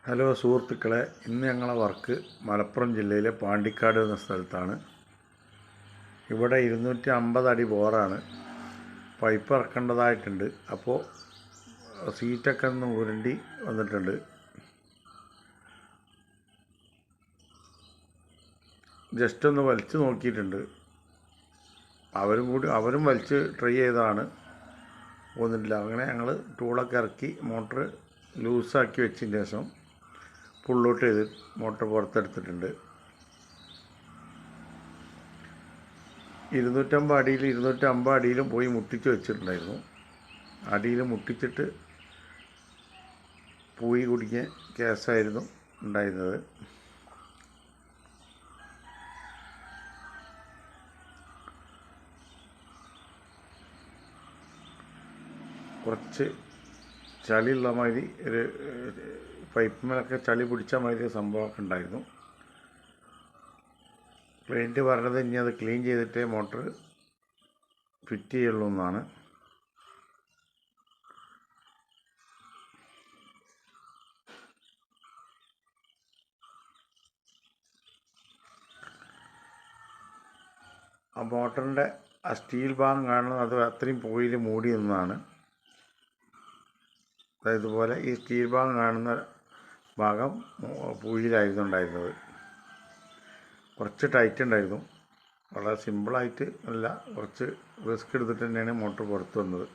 Hello സുഹൃത്തുക്കളെ, ഇന്ന് ഞങ്ങളെ വർക്ക് മലപ്പുറം ജില്ലയിലെ പാണ്ടിക്കാട് എന്ന സ്ഥലത്താണ്. ഇവിടെ 250 അടി ബോറാണ്. പൈപ്പ് ഇറക്കേണ്ടതായിട്ടുണ്ട്. അപ്പോൾ സീറ്റൊക്കെ ഒന്ന് ഉരുണ്ടി വന്നിട്ടുണ്ട്. ജസ്റ്റ് ഒന്ന് വലിച്ചു നോക്കിയിട്ടുണ്ട്. അവരും വലിച്ച് ട്രൈ ചെയ്തതാണ്, പോകുന്നില്ല. അങ്ങനെ ഞങ്ങൾ ടൂളൊക്കെ ഇറക്കി മോട്ടർ ലൂസാക്കി വെച്ചതിന് ശേഷം പുള്ളോട്ട് ചെയ്ത് മോട്ടർ പുറത്തെടുത്തിട്ടുണ്ട്. 250 അടിയിലും പോയി മുട്ടിച്ച് വെച്ചിട്ടുണ്ടായിരുന്നു. അടിയിൽ മുട്ടിച്ചിട്ട് പൂയി കുടിക്കാൻ കേസായിരുന്നു ഉണ്ടായിരുന്നത്. കുറച്ച് ചളിയുള്ള മാതിരി ഒരു പൈപ്പിന്മേലൊക്കെ ചളി പിടിച്ച മാതിരി സംഭവമൊക്കെ ഉണ്ടായിരുന്നു. ക്ലൈൻറ്റ് പറഞ്ഞത് ഇനി അത് ക്ലീൻ ചെയ്തിട്ടേ മോട്ടർ ഫിറ്റ് ചെയ്യുള്ളൂ എന്നാണ്. ആ മോട്ടറിൻ്റെ ആ സ്റ്റീൽ ഭാഗം കാണുന്നത് അത് അത്രയും പൂയിൽ മൂടി നിന്നതാണ്. ഇതുപോലെ ഈ സ്റ്റീൽ ഭാഗം കാണുന്ന ഭാഗം പൂഴിയിലായിരുന്നു ഉണ്ടായിരുന്നത്. കുറച്ച് ടൈറ്റ് ഉണ്ടായിരുന്നു. വളരെ സിമ്പിളായിട്ട് അല്ല, കുറച്ച് റിസ്ക് എടുത്തിട്ട് തന്നെയാണ് മോട്ടർ പുറത്ത് വന്നത്.